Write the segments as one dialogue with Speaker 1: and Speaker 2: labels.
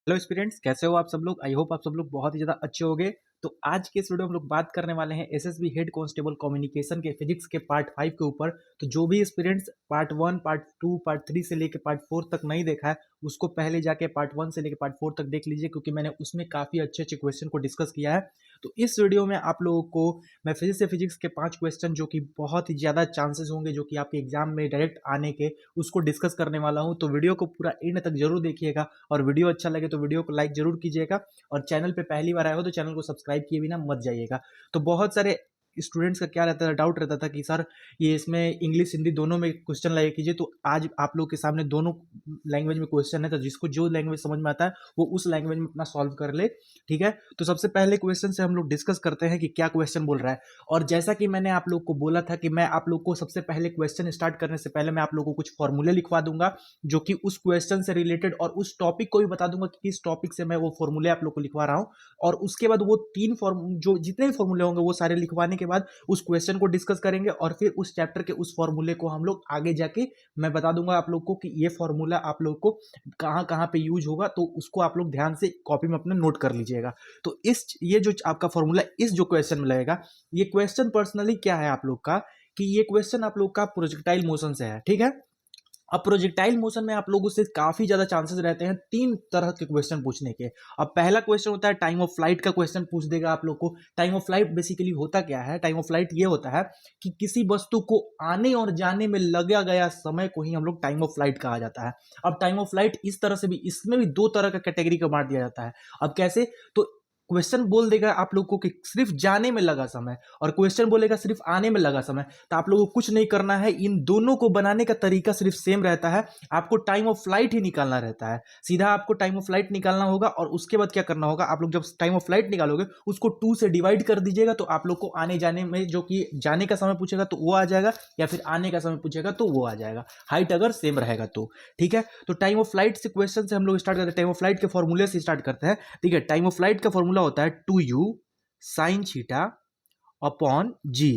Speaker 1: Hello students, कैसे हो आप सब लोग। आई होप आप सब लोग बहुत ही ज़्यादा अच्छे होंगे। तो आज के इस वीडियो में हम लोग बात करने वाले हैं एसएसबी हेड कांस्टेबल कम्युनिकेशन के फिजिक्स के पार्ट 5 के ऊपर। तो जो भी स्टूडेंट्स पार्ट 1, पार्ट 2, पार्ट 3 से लेकर पार्ट 4 तक नहीं देखा है, उसको पहले जाके पार्ट 1 से लेकर पार्ट 4 तक देख लीजिए, क्योंकि मैंने उसमें काफ़ी अच्छे अच्छे क्वेश्चन को डिस्कस किया है। तो इस वीडियो में आप लोगों को मैं फिजिक्स से फिजिक्स के 5 क्वेश्चन जो कि बहुत ही ज़्यादा चांसेस होंगे जो कि आपके एग्जाम में डायरेक्ट आने के, उसको डिस्कस करने वाला हूँ। तो वीडियो को पूरा एंड तक जरूर देखिएगा, और वीडियो अच्छा लगे तो वीडियो को लाइक जरूर कीजिएगा, और चैनल पे पहली बार आए हो तो चैनल को सब्सक्राइब किए बिना मत जाइएगा। तो बहुत सारे स्टूडेंट्स का क्या रहता था, डाउट रहता था कि सर ये इसमें इंग्लिश हिंदी दोनों में क्वेश्चन लाइए कीजिए। तो आज आप लोग के सामने दोनों लैंग्वेज में क्वेश्चन है, तो जिसको जो लैंग्वेज समझ में आता है वो उस लैंग्वेज में अपना सॉल्व कर ले। ठीक है, तो सबसे पहले क्वेश्चन से हम लोग डिस्कस करते हैं कि क्या क्वेश्चन बोल रहा है। और जैसा कि मैंने आप लोग को बोला था कि मैं आप लोग को सबसे पहले क्वेश्चन स्टार्ट करने से पहले मैं आप लोग को कुछ फॉर्मूले लिखवा दूंगा जो कि उस क्वेश्चन से रिलेटेड, और उस टॉपिक को भी बता दूंगा कि किस टॉपिक से मैं वो फॉर्मूले आप लोग को लिखवा रहा हूं। और उसके बाद वो तीन फॉर्म जो जितने भी फॉर्मूले होंगे वो सारे लिखवाने के बाद उस क्वेश्चन को डिस्कस करेंगे, और फिर उस चैप्टर के उस फॉर्मूले को हम लोग आगे जाके मैं बता दूंगा आप लोग को कि ये फॉर्मूला आप लोग को कहां कहां पे यूज होगा। तो उसको आप लोग ध्यान से कॉपी में अपने नोट कर लीजिएगा। तो इस ये जो आपका फॉर्मूला इस जो क्वेश्चन में लगेगा, ये क्वेश्चन पर्सनली क्या है आप लोग का, कि ये क्वेश्चन आप लोग का प्रोजेक्टाइल मोशन से है। ठीक है, अब प्रोजेक्टाइल मोशन में आप लोगों से काफी ज्यादा चांसेस रहते हैं तीन तरह के क्वेश्चन पूछने के। अब पहला क्वेश्चन होता है टाइम ऑफ फ्लाइट का क्वेश्चन पूछ देगा आप लोग को। टाइम ऑफ फ्लाइट बेसिकली होता क्या है, टाइम ऑफ फ्लाइट ये होता है कि किसी वस्तु को आने और जाने में लगा गया समय को ही हम लोग टाइम ऑफ फ्लाइट कहा जाता है। अब टाइम ऑफ फ्लाइट इस तरह से भी, इसमें भी दो तरह का कैटेगरी का बांट दिया जाता है। अब कैसे, तो क्वेश्चन बोल देगा आप लोग को कि सिर्फ जाने में लगा समय, और क्वेश्चन बोलेगा सिर्फ आने में लगा समय। तो आप लोगों को कुछ नहीं करना है, इन दोनों को बनाने का तरीका सिर्फ सेम रहता है। आपको टाइम ऑफ फ्लाइट ही निकालना रहता है। सीधा आपको टाइम ऑफ फ्लाइट निकालना होगा, और उसके बाद क्या करना होगा, आप लोग जब टाइम ऑफ फ्लाइट निकालोगे उसको 2 से डिवाइड कर दीजिएगा। तो आप लोग को आने जाने में जो कि जाने का समय पूछेगा तो वो आ जाएगा, या फिर आने का समय पूछेगा तो वो आ जाएगा, हाइट अगर सेम रहेगा तो। ठीक है, तो टाइम ऑफ फ्लाइट से क्वेश्चन से हम लोग स्टार्ट करते हैं, टाइम ऑफ फ्लाइट के फॉर्मूले से स्टार्ट करते हैं। ठीक है, टाइम ऑफ फ्लाइट का फॉर्मूला होता है 2u sine theta upon G.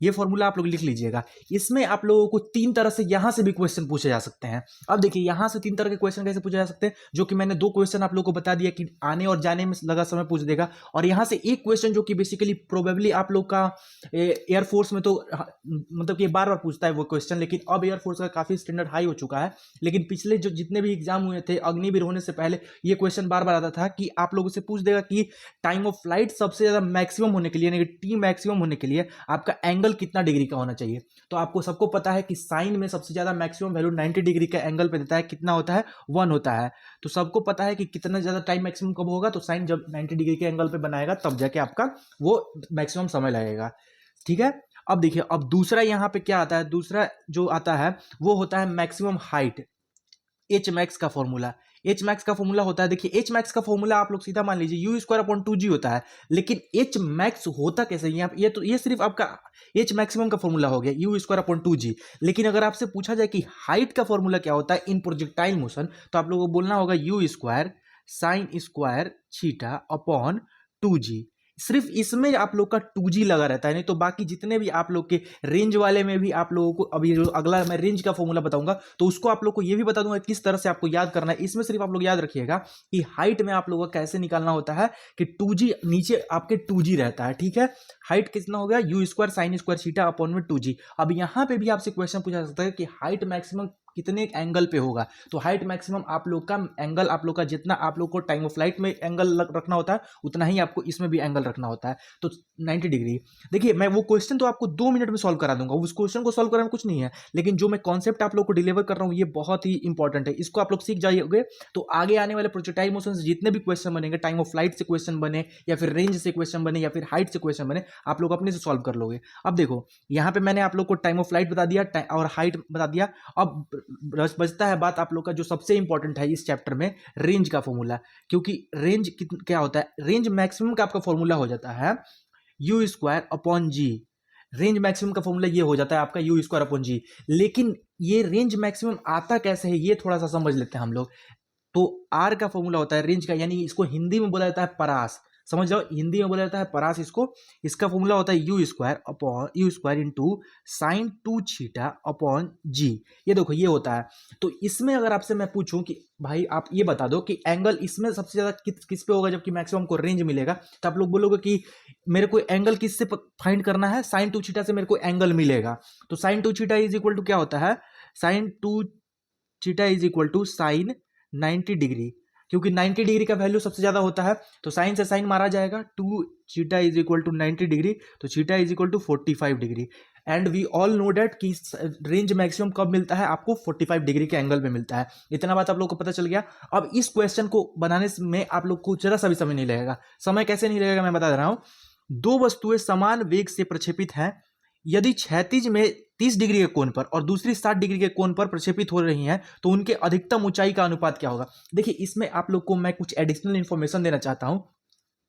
Speaker 1: ये फॉर्मूला आप लोग लिख लीजिएगा। इसमें आप लोगों को तीन तरह से यहां से भी क्वेश्चन पूछे जा सकते हैं। अब देखिए यहां से तीन तरह के क्वेश्चन कैसे पूछे जा सकते हैं, जो कि मैंने दो क्वेश्चन आप लोगों को बता दिया कि आने और जाने में लगा समय पूछ देगा। और यहां से एक क्वेश्चन जो कि बेसिकली प्रोबेबली आप लोग का एयरफोर्स में तो मतलब कि बार बार पूछता है वो क्वेश्चन, लेकिन अब एयरफोर्स का काफी स्टैंडर्ड हाई हो चुका है। लेकिन पिछले जो जितने भी एग्जाम हुए थे अग्निवीर होने से पहले, ये क्वेश्चन बार बार आता था कि आप लोगों से पूछ देगा कि टाइम ऑफ फ्लाइट सबसे ज्यादा मैक्सिमम होने के लिए, यानी कि टी मैक्सिमम होने के लिए आपका एंगल कितना डिग्री का होना चाहिए। तो आपको सबको पता है कि साइन में सबसे ज्यादा मैक्सिमम वैल्यू 90 डिग्री का एंगल पे देता है, कितना होता है 1 होता है। तो सबको पता है कि कितना ज्यादा टाइम मैक्सिमम कब होगा, तो साइन जब 90 डिग्री के एंगल पे बनाएगा तब जाके आपका वो मैक्सिमम समय लगेगा। ठीक है, अब देखिए अब दूसरा यहां पे क्या आता है, दूसरा जो आता है वो होता है मैक्सिमम हाइट, एच मैक्स का फॉर्मूला। एच मैक्स का फॉर्मूला होता है, देखिए एच मैक्स का फॉर्मूला आप लोग सीधा मान लीजिए यू स्क्वायर अपॉन 2g होता है। लेकिन एच मैक्स होता कैसे, ये तो ये सिर्फ आपका एच मैक्सिमम का फॉर्मूला हो गया, यू स्क्वायर अपॉन 2g। लेकिन अगर आपसे पूछा जाए कि हाइट का फॉर्मूला क्या होता है इन प्रोजेक्टाइल मोशन, तो आप लोगों को बोलना होगा you square sign square theta upon 2g। सिर्फ इसमें आप लोग का 2g लगा रहता है, नहीं तो बाकी जितने भी आप लोग के रेंज वाले में भी आप लोगों को, अभी जो अगला मैं रेंज का फॉर्मूला बताऊंगा तो उसको आप लोग को ये भी बता दूंगा किस तरह से आपको याद करना है। इसमें सिर्फ आप लोग याद रखिएगा कि हाइट में आप लोगों को कैसे निकालना होता है कि 2g नीचे आपके 2g रहता है। ठीक है, हाइट कितना हो गया you square sign square theta upon में 2g। अब यहां पे भी आपसे क्वेश्चन पूछा जा सकता है कि हाइट मैक्सिमम कितने एंगल पे होगा। तो हाइट मैक्सिमम आप लोग का एंगल, आप लोग का जितना आप लोग को टाइम ऑफ फ्लाइट में एंगल रखना होता है उतना ही आपको इसमें भी एंगल रखना होता है, तो 90 डिग्री। देखिए मैं वो क्वेश्चन तो आपको 2 मिनट में सॉल्व करा दूंगा, उस क्वेश्चन को सॉल्व करना में कुछ नहीं है, लेकिन जो मैं कॉन्सेप्ट आप लोग को डिलीवर कर रहा हूँ ये बहुत ही इंपॉर्टेंट है। इसको आप लोग सीख जाइए तो आगे आने वाले प्रोजेक्टाइल मोशन से जितने भी क्वेश्चन बनेंगे, टाइम ऑफ फ्लाइट से क्वेश्चन बने या फिर रेंज से क्वेश्चन बने या फिर हाइट से क्वेश्चन बने, आप लोग अपने से सॉल्व कर लोगे। अब देखो यहाँ पे मैंने आप लोग को टाइम ऑफ फ्लाइट बता दिया और हाइट बता दिया। अब बचता है बात आप लोग का जो सबसे इंपॉर्टेंट है इस चैप्टर में, रेंज का फॉर्मूला। क्योंकि रेंज क्या होता है, रेंज मैक्सिमम का आपका फॉर्मूला हो जाता है u square upon g. Range maximum का फॉर्मूला ये हो जाता है आपका यू स्क्वायर अपॉन जी। लेकिन ये रेंज मैक्सिमम आता कैसे है ये थोड़ा सा समझ लेते हैं हम लोग। तो आर का फॉर्मूला होता है रेंज का, यानी इसको हिंदी में बोला जाता है परास। समझ जाओ, हिंदी में बोला जाता है परास इसको। इसका फॉर्मूला होता है u square into sine 2 theta upon G. ये देखो ये होता है। तो इसमें अगर आपसे मैं पूछूं कि भाई आप ये बता दो कि एंगल इसमें सबसे ज्यादा किस पे होगा जबकि मैक्सिमम को रेंज मिलेगा, तो आप लोग बोलोगे कि मेरे को एंगल किससे फाइंड करना है, साइन 2 थीटा से मेरे को एंगल मिलेगा। तो sine 2 theta is equal to क्या होता है, sine 2 theta is equal to sine 90 degree, क्योंकि 90 डिग्री का वैल्यू सबसे ज्यादा होता है। तो साइन से साइन मारा जाएगा, 2 theta is equal to 90 degree, तो theta is equal to 45 degree. And we all know that कि रेंज मैक्सिमम कब मिलता है आपको, 45 डिग्री के एंगल में मिलता है। इतना बात आप लोग को पता चल गया। अब इस क्वेश्चन को बनाने में आप लोग को जरा सा भी समय नहीं लगेगा। समय कैसे नहीं लगेगा मैं बता दे रहा हूं। दो वस्तुएं समान वेग से प्रक्षेपित हैं, यदि क्षैतिज में 30 डिग्री के कोण पर और दूसरी 60 डिग्री के कोण पर प्रक्षेपित हो रही हैं, तो उनके अधिकतम ऊंचाई का अनुपात क्या होगा। देखिए इसमें आप लोग को मैं कुछ एडिशनल इंफॉर्मेशन देना चाहता हूं।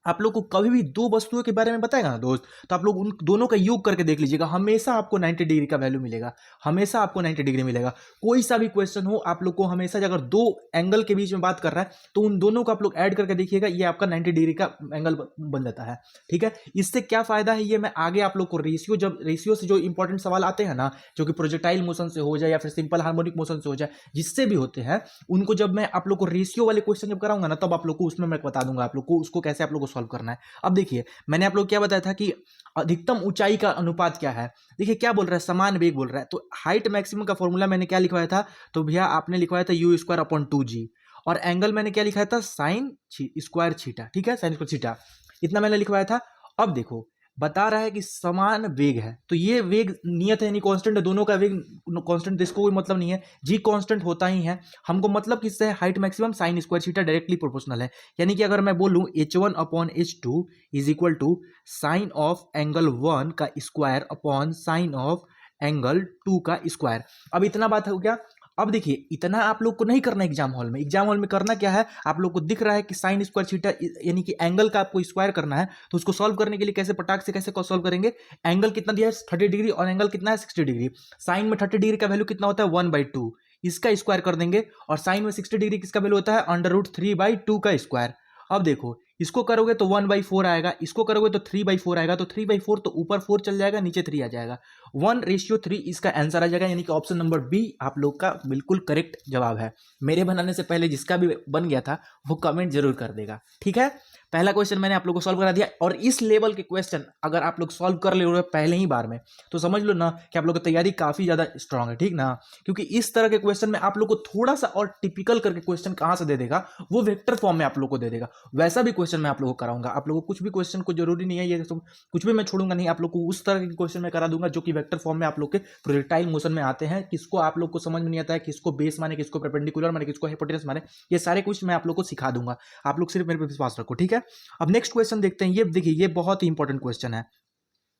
Speaker 1: आप लोग को कभी भी दो वस्तुओं के बारे में बताएगा ना दोस्त, तो आप लोग उन दोनों का योग करके देख लीजिएगा, हमेशा आपको 90 डिग्री का वैल्यू मिलेगा, हमेशा आपको 90 डिग्री मिलेगा। कोई सा भी क्वेश्चन हो आप लोग को हमेशा अगर दो एंगल के बीच में बात कर रहा है तो उन दोनों को आप लोग ऐड करके देखिएगा, ये आपका 90 डिग्री का एंगल बन जाता है। ठीक है, इससे क्या फायदा है ये मैं आगे आप लोग को रेशियो, जब रेशियो से जो इंपॉर्टेंट सवाल आते हैं ना, जो कि प्रोजेक्टाइल मोशन से हो जाए या फिर सिंपल हार्मोनिक मोशन से हो जाए, जिससे भी होते हैं, उनको जब मैं आप लोग को रेशियो वाले क्वेश्चन जब कराऊंगा ना, तब आप लोग को उसमें मैं बता दूंगा आप लोग को उसको कैसे आप लोग को सॉल्व करना है। अब देखिए मैंने आप लोग क्या बताया था कि अधिकतम ऊंचाई का अनुपात क्या है। देखिए क्या बोल रहा है, समान वेग बोल रहा है। तो हाइट मैक्सिमम का फॉर्मूला मैंने क्या लिखवाया था, तो भैया आपने लिखवाया था यू स्क्वायर अपॉन 2g, और एंगल मैंने क्या लिखा था, साइन स्क्वायर थीटा। ठीक है, साइन स्क्वायर थीटा, इतना मैंने लिखवाया था। अब देखो बता रहा है कि समान वेग है, तो ये वेग नियत है यानी कांस्टेंट है, दोनों का वेग कांस्टेंट, इसको कोई मतलब नहीं है, जी कांस्टेंट होता ही है। हमको मतलब किससे है, height maximum sine square theta directly proportional है। यानी कि अगर मैं बोलूं h1 upon h2 is equal to sine of angle 1 का square upon sine of angle 2 का स्क्वायर। अब इतना बात हो गया। अब देखिए इतना आप लोग को नहीं करना एग्जाम हॉल में, एग्जाम हॉल में करना क्या है, आप लोग को दिख रहा है कि साइन स्क्वायर थीटा यानी कि एंगल का आपको स्क्वायर करना है, तो उसको सॉल्व करने के लिए कैसे पटाख से कैसे सॉल्व करेंगे। एंगल कितना दिया है 30 डिग्री और एंगल कितना है 60 डिग्री। साइन में 30 डिग्री का वैल्यू कितना होता है 1/2, इसका स्क्वायर कर देंगे, और साइन में 60 डिग्री किसका वैल्यू होता है √3/2 का स्क्वायर। अब देखो इसको करोगे तो 1/4 आएगा, इसको करोगे तो 3/4 आएगा, तो 3/4 तो ऊपर 4 चल जाएगा, नीचे 3 आ जाएगा, 1:3 इसका आंसर आ जाएगा। यानी कि ऑप्शन नंबर बी आप लोग का बिल्कुल करेक्ट जवाब है। मेरे बनाने से पहले जिसका भी बन गया था वो कमेंट जरूर कर देगा। ठीक है, पहला क्वेश्चन मैंने आप लोग को सॉल्व करा दिया, और इस लेवल के क्वेश्चन अगर आप लोग सॉल्व कर ले रहे हो पहले ही बार में, तो समझ लो ना कि आप लोग की तैयारी काफी ज्यादा स्ट्रांग है। ठीक ना, क्योंकि इस तरह के क्वेश्चन में आप लोग को थोड़ा सा और टिपिकल करके क्वेश्चन कहां से दे देगा, वो वेक्टर फॉर्म में आप लोग को दे देगा। वैसा भी क्वेश्चन मैं आप लोग को कराऊंगा। आप लोगों को कुछ भी क्वेश्चन को जरूरी नहीं है ये सब कुछ भी मैं छोड़ूंगा नहीं, आप लोग को उस तरह के क्वेश्चन में करा दूंगा जो कि वेक्टर फॉर्म में आप लोग के प्रोजेक्टाइल मोशन में आते हैं। किसको आप लोग को समझ में नहीं आता है, किसको बेस माने, किसको परपेंडिकुलर माने, किसको हाइपोटेनस माने, ये सारे कुछ मैं आप लोग को सिखा दूंगा। आप लोग सिर्फ मेरे पे विश्वास रखो। ठीक है, अब नेक्स्ट क्वेश्चन देखते हैं। ये देखिए ये बहुत ही इंपॉर्टेंट क्वेश्चन है।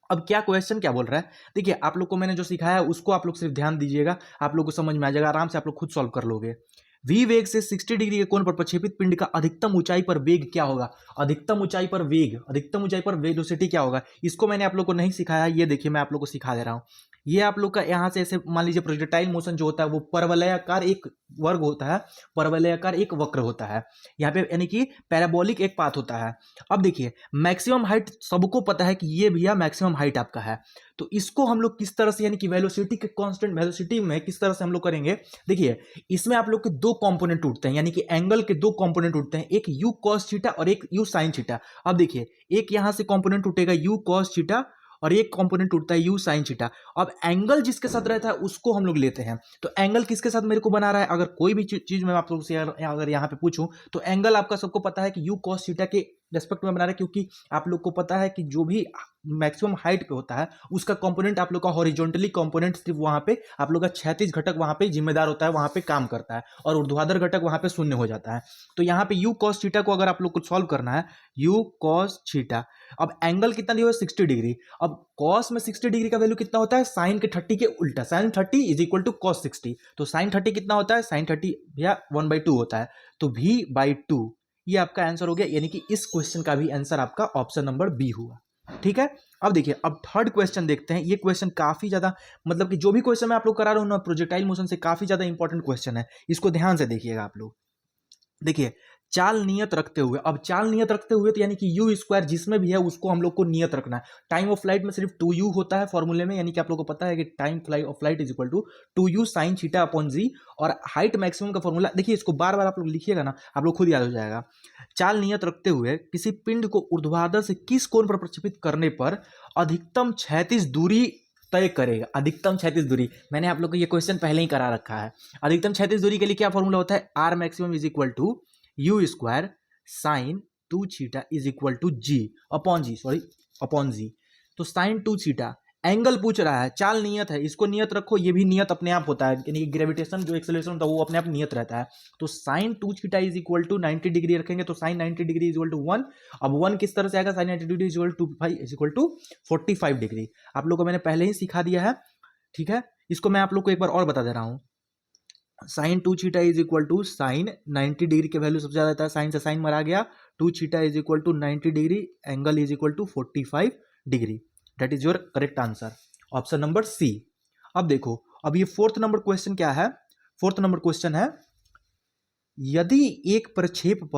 Speaker 1: अब क्या क्वेश्चन क्या बोल रहा है, देखिए आप लोग को मैंने जो सिखाया है उसको आप लोग सिर्फ ध्यान दीजिएगा, आप लोग को समझ में आ जाएगा, आराम से आप लोग खुद सॉल्व कर लोगे। v वेग से 60 डिग्री के कोण पर प्रक्षेपित पिंड का अधिकतम ऊंचाई पर वेग क्या होगा। अधिकतम ऊंचाई पर वेग, अधिकतम ऊंचाई पर वेलोसिटी क्या होगा, इसको मैंने आप लोग को नहीं सिखाया। ये देखिए मैं आप लोग को सिखा दे रहा हूं। ये आप लोग का यहां से ऐसे मान लीजिए प्रोजेक्टाइल मोशन जो होता है वो परवलयाकार एक वर्ग होता है, परवलयाकार एक वक्र होता है यहाँ पे, यानी कि पैराबोलिक एक पाथ होता है। अब देखिए मैक्सिमम हाइट सबको पता है कि ये भैया मैक्सिमम हाइट आपका है, तो इसको हम लोग किस तरह से यानी कि वेलोसिटी के कांस्टेंट वेलोसिटी में किस तरह से हम लोग करेंगे। देखिए इसमें आप लोग के दो कंपोनेंट टूटते हैं, यानी कि एंगल के दो कंपोनेंट टूटते हैं, एक u cos थीटा और एक u sin थीटा। अब देखिए एक यहां से कंपोनेंट टूटेगा u cos थीटा और एक कंपोनेंट टूटता है u sin थीटा। अब एंगल जिसके साथ रहता है उसको हम लोग लेते हैं, तो एंगल किसके साथ मेरे को बना रहा है, अगर कोई भी चीज मैं आप लोग से अगर यहाँ पे पूछूं तो एंगल आपका सबको पता है कि u cos थीटा के रेस्पेक्ट में बना रहा है, क्योंकि आप लोग को पता है कि जो भी मैक्सिमम हाइट पे होता है उसका कंपोनेंट आप लोग का हॉरिजॉन्टली कंपोनेंट सिर्फ वहां पे आप लोग का क्षैतिज घटक वहां पे जिम्मेदार होता है, वहां पे काम करता है, और ऊर्ध्वाधर घटक वहां पे शून्य हो जाता है। तो यहाँ पे u cos थीटा को अगर आप लोग को सॉल्व करना है, u cos थीटा, अब एंगल कितना दिया है 60 डिग्री। अब cos में 60 डिग्री का वैल्यू कितना होता है, साइन के 30 के उल्टा, sine 30 is equal to cos 60। तो साइन 30 कितना होता है, साइन 30 भैया 1/2 होता है, तो v/2 ये आपका आंसर हो गया। यानी कि इस क्वेश्चन का भी आंसर आपका ऑप्शन नंबर बी हुआ। ठीक है, अब देखिए अब थर्ड क्वेश्चन देखते हैं। ये क्वेश्चन काफी ज्यादा मतलब कि जो भी क्वेश्चन मैं आप लोग करा रहा हूं ना प्रोजेक्टाइल मोशन से काफी ज्यादा इंपॉर्टेंट क्वेश्चन है, इसको ध्यान से देखिएगा आप लोग। देखिए चाल नियत रखते हुए। अब चाल नियत रखते हुए तो यानी कि यू स्क्वायर जिसमें भी है उसको हम लोग को नियत रखना है। टाइम ऑफ फ्लाइट में सिर्फ 2u होता है फॉर्मूले में, यानी कि आप लोग को पता है कि time of flight is equal to 2u sine theta upon G. और हाइट मैक्सिमम का फॉर्मूला देखिए, इसको बार बार आप लोग लिखिएगा ना, आप लोग खुद याद हो जाएगा। चाल नियत रखते हुए किसी पिंड को ऊर्ध्वाधर से किस कोण पर प्रक्षेपित करने पर अधिकतम क्षैतिज दूरी तय करेगा। अधिकतम क्षैतिज दूरी, मैंने आप लोग को ये क्वेश्चन पहले ही करा रखा है। अधिकतम क्षैतिज दूरी के लिए क्या फॉर्मूला होता है, R maximum is equal to u square sine 2 theta is equal to g upon g, sorry upon g. तो साइन 2 थीटा एंगल पूछ रहा है, चाल नियत है, इसको नियत रखो, ये भी नियत अपने आप होता है, यानी ग्रेविटेशन जो एक्सेलरेशन होता है वो अपने आप नियत रहता है। तो sine 2 theta is equal to 90 degree रखेंगे, तो sine 90 degree is equal to 1। अब 1 किस तरह से आएगा, sine 90 degree is equal to 5 is equal to 45 degree. आप लोगों को मैंने पहले ही सिखा दिया है, ठीक है। इसको मैं आप लोग को एक बार और बता दे रहा हूं। Sine 2 theta is equal to sine 90 degree के वैल्यू सबसे ज्यादा आता है, साइन से साइन मरा गया, 2 theta is equal to 90 degree, angle is equal to 45 degree. That is your correct answer, option number C. अब देखो, अब ये फोर्थ नंबर क्वेश्चन क्या है, फोर्थ नंबर क्वेश्चन है, यदि एक प्रक्षेप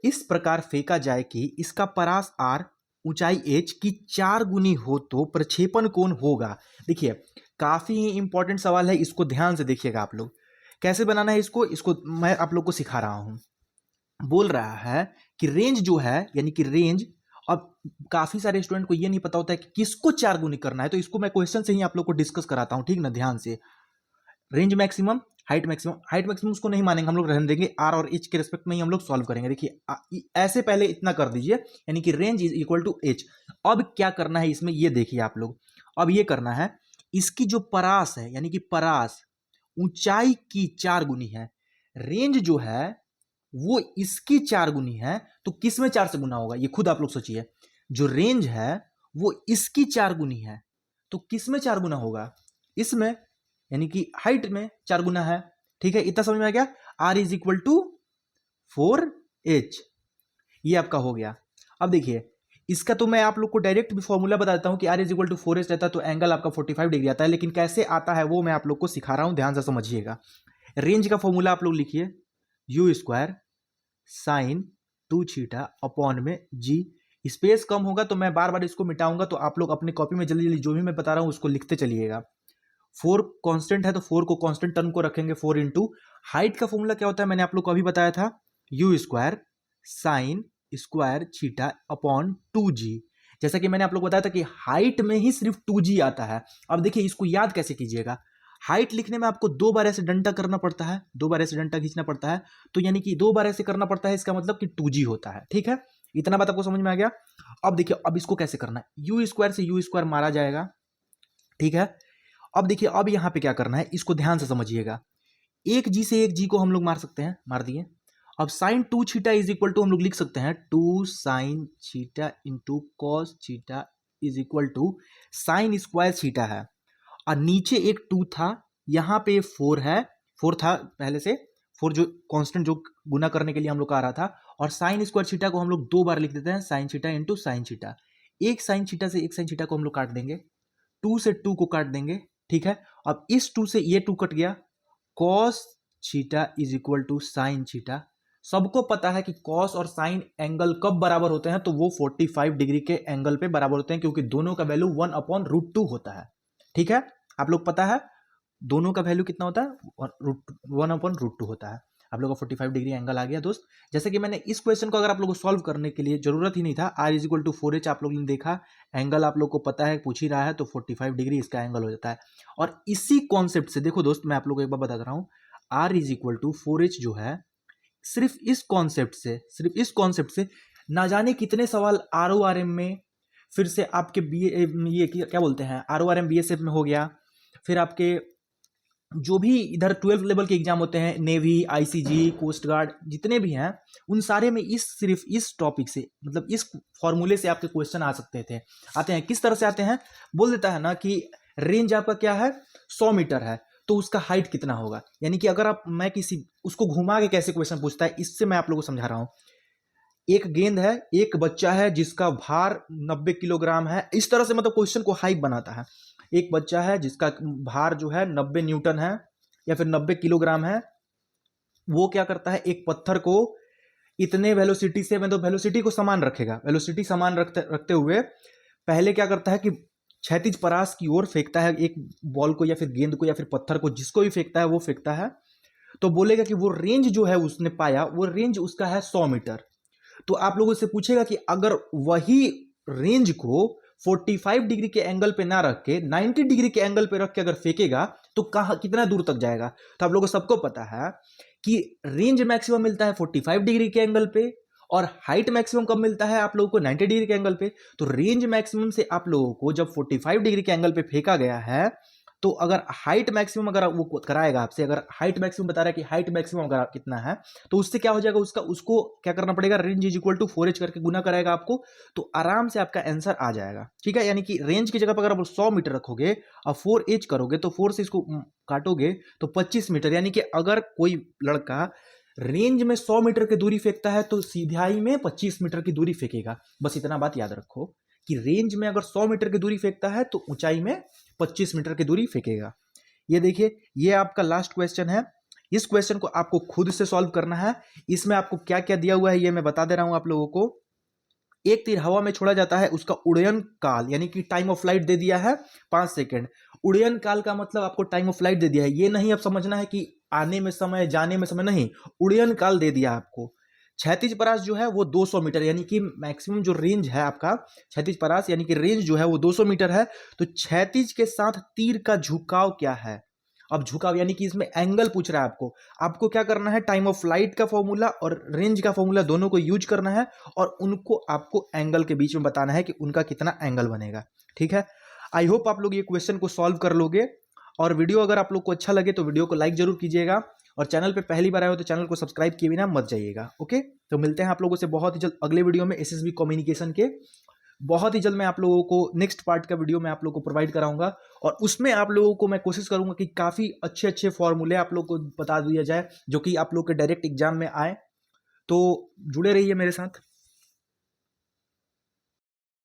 Speaker 1: इस प्रकार फेंका जाए कि इसका परास r ऊंचाई h की 4 गुनी हो तो प्रक्षेपण कोण होगा। देखिए काफी ही इंपॉर्टेंट सवाल है, इसको ध्यान से देखिएगा आप लोग। कैसे बनाना है इसको मैं आप लोग को सिखा रहा हूं। बोल रहा है कि रेंज जो है, यानी कि रेंज, अब काफी सारे स्टूडेंट को ये नहीं पता होता है कि किसको 4 गुनी करना है, तो इसको मैं क्वेश्चन से ही आप लोग को डिस्कस कराता हूं, ठीक ना, ध्यान से। Range maximum, height maximum, height maximum उसको नहीं मानेंगे हम लोग, रहने देंगे, आर और एच के रिस्पेक्ट में ही हम लोग सॉल्व करेंगे। देखिए ऐसे पहले इतना कर दीजिए, यानी कि range is equal to H. अब क्या करना है इसमें, ये देखिए आप लोग, अब ये करना है, इसकी जो परास है, यानी कि परास ऊंचाई की 4 गुनी है, रेंज जो है वो इसकी 4 गुनी है, तो किस में 4 से गुना होगा, ये खुद आप लोग सोचिए। जो रेंज है वो इसकी 4 गुनी है, तो किस में 4 गुना होगा, इसमें, यानी कि हाइट में 4 गुना है, ठीक है। इतना समझ में आ गया। r is equal to 4h, ये आपका हो गया। अब देखिए इसका तो मैं आप लोग को डायरेक्ट भी फॉर्मूला बता देता हूं कि r is equal to 4h रहता है तो एंगल आपका 45 डिग्री आता है, लेकिन कैसे आता है वो मैं आप लोग को सिखा रहा हूं, ध्यान से समझिएगा। रेंज का फॉर्मूला आप लोग लिखिए, you square sine 2 theta upon में जी। स्पेस कम होगा तो मैं बार बार इसको मिटाऊंगा, तो आप लोग अपनी कॉपी में जल्दी जल्दी जो भी मैं बता रहा हूं उसको लिखते चलिएगा। 4 कांस्टेंट है तो 4 को कांस्टेंट टर्म को रखेंगे, 4 इंटू हाइट का फॉर्मूला क्या होता है, मैंने आप लोग को अभी बताया था, you square sign square theta upon 2g। जैसा कि मैंने आप लोग को बताया था कि हाइट में ही सिर्फ 2g आता है। अब देखिए इसको याद कैसे कीजिएगा, हाइट लिखने में आपको 2 बार ऐसे डंडा करना पड़ता है, 2 बार ऐसे डंडा खींचना पड़ता है, तो यानी कि 2 बार ऐसे करना पड़ता है, इसका मतलब कि 2g होता है, ठीक है। इतना बात आपको समझ में आ गया। अब देखिए अब इसको कैसे करना है, यू स्क्वायर से यू स्क्वायर मारा जाएगा, ठीक है। अब देखिए अब यहां पे क्या करना है, इसको ध्यान से समझिएगा। एक जी से एक जी को हम लोग मार सकते हैं, मार दिए। अब sine 2 theta is equal to हम लोग लिख सकते हैं 2 sine theta into cos theta is equal to sine square theta है, और नीचे एक 2 था, यहां पे 4 है, 4 था पहले से, 4 जो कांस्टेंट जो गुना करने के लिए हम लोग का आ रहा था, और साइन स्क्वायर थीटा को हम लोग 2 बार लिख देते हैं, sign theta into sine theta. एक साइन थीटा से एक साइन थीटा को हम लोग काट देंगे, 2 से 2 को काट देंगे, ठीक है। अब इस 2 से ये 2 कट गया, cos theta is equal to sine theta. सबको पता है कि कॉस और साइन एंगल कब बराबर होते हैं, तो वो 45 डिग्री के एंगल पे बराबर होते हैं, क्योंकि दोनों का वैल्यू 1/√2 होता है, ठीक है। आप लोग पता है दोनों का वैल्यू कितना होता है, 1/√2 होता है। आप लोगों को 45 डिग्री एंगल आ गया दोस्त। जैसे कि मैंने इस क्वेश्चन को अगर आप लोगों को सॉल्व करने के लिए जरूरत ही नहीं था, r is equal to 4h आप लोगों ने देखा, एंगल आप लोग को पता है, पूछ ही रहा है, तो 45 डिग्री इसका एंगल हो जाता है। और इसी कॉन्सेप्ट से देखो दोस्त, मैं आप लोगों को एक बार बता रहा हूँ, r is equal to 4h जो है, सिर्फ इस कॉन्सेप्ट से ना जाने कितने सवाल RORM में, फिर से आपके ये क्या बोलते हैं, RORM BSF में हो गया, फिर आपके जो भी इधर 12th लेवल के एग्जाम होते हैं, नेवी, ICG, कोस्ट गार्ड, जितने भी हैं, उन सारे में सिर्फ इस टॉपिक से, मतलब इस फॉर्मूले से आपके क्वेश्चन आ सकते थे। आते हैं किस तरह से आते हैं, बोल देता है ना कि रेंज आपका क्या है, 100 मीटर है, तो उसका हाइट कितना होगा। यानी कि अगर मैं किसी उसको घुमा के कैसे क्वेश्चन पूछता है, इससे मैं आप लोगों को समझा रहा हूं। एक गेंद है, एक बच्चा है जिसका भार 90 किलोग्राम है, इस तरह से मतलब क्वेश्चन को हाइट बनाता है। एक बच्चा है जिसका भार जो है 90 न्यूटन है या फिर 90 किलोग्राम है, वो क्या करता है, एक पत्थर को इतने वेलोसिटी से, मतलब वेलोसिटी को समान रखेगा, वेलोसिटी समान रखते हुए पहले क्या करता है कि क्षैतिज परास की ओर फेंकता है एक बॉल को या फिर गेंद को या फिर पत्थर को, जिसको भी फेंकता है वो फेंकता है। तो बोलेगा कि वो रेंज जो है उसने पाया, वो रेंज उसका है 100 मीटर। तो आप लोगों से पूछेगा कि अगर वही रेंज को 45 डिग्री के एंगल पे ना रख के 90 डिग्री के एंगल पे रख के अगर फेंकेगा तो कहां, कितना दूर तक जाएगा। तो आप लोगों को सबको पता है कि रेंज मैक्सिमम मिलता है 45 डिग्री के एंगल पे, और हाइट मैक्सिमम कब मिलता है आप लोगों को, 90 डिग्री के एंगल पे। तो रेंज मैक्सिमम से आप लोगों को जब 45 डिग्री के एंगल पे फेंका गया है, तो अगर हाइट मैक्सिमम अगर वो कराएगा आपसे, अगर हाइट मैक्सिमम बता रहा है कि हाइट मैक्सिमम अगर कितना है, तो उससे क्या हो जाएगा, उसको क्या करना पड़ेगा, range is equal to 4h करके गुना कराएगा आपको, तो आराम से आपका आंसर आ जाएगा। ठीक है, यानी कि रेंज की जगह पर अगर आप 100 मीटर रखोगे और 4h करोगे तो 4 से इसको काटोगे तो 25 मीटर, यानी कि अगर कोई लड़का रेंज में 100 मीटर की दूरी फेंकता है तो सीधाई में 25 मीटर की दूरी फेंकेगा। बस इतना बात याद रखो कि रेंज में अगर 100 मीटर की दूरी फेंकता है तो ऊंचाई में 25 मीटर की दूरी फेंकेगा। ये देखिए, ये आपका लास्ट क्वेश्चन है। इस क्वेश्चन को आपको खुद से सॉल्व करना है। इसमें आपको क्या क्या दिया हुआ है ये मैं बता दे रहा हूं आप लोगों को। एक तीर हवा में छोड़ा जाता है, उसका उड़यन काल यानी कि टाइम ऑफ फ्लाइट दे दिया है 5 सेकेंड। उड़यन काल का मतलब आपको टाइम ऑफ फ्लाइट दे दिया है, ये नहीं अब समझना है कि आने में समय जाने में समय, नहीं, उड़यन काल दे दिया आपको। क्षैतिज परास जो है वो 200 मीटर, यानी कि मैक्सिमम जो रेंज है आपका क्षैतिज परास यानी कि रेंज जो है वो 200 मीटर है। तो क्षैतिज के साथ तीर का झुकाव क्या है। अब झुकाव यानी कि इसमें एंगल पूछ रहा है आपको। आपको क्या करना है, टाइम ऑफ फ्लाइट का फॉर्मूला और रेंज का फॉर्मूला दोनों को यूज करना है और उनको आपको एंगल के बीच में बताना है कि उनका कितना एंगल बनेगा। ठीक है, आई होप आप लोग ये क्वेश्चन को सॉल्व कर लोगे। और वीडियो अगर आप लोग को अच्छा लगे तो वीडियो को लाइक जरूर कीजिएगा, और चैनल पे पहली बार आए हो तो चैनल को सब्सक्राइब किए बिना मत जाइएगा। ओके, तो मिलते हैं आप लोगों से बहुत ही जल्द अगले वीडियो में एसएसबी कम्युनिकेशन के। बहुत ही जल्द मैं आप लोगों को नेक्स्ट पार्ट का वीडियो मैं आप लोगों को प्रोवाइड कराऊंगा, और उसमें आप लोगों को मैं कोशिश करूंगा कि काफ़ी अच्छे अच्छे फॉर्मूले आप लोगों को बता दिया जाए जो कि आप लोग के डायरेक्ट एग्जाम में आए। तो जुड़े रहिए मेरे साथ।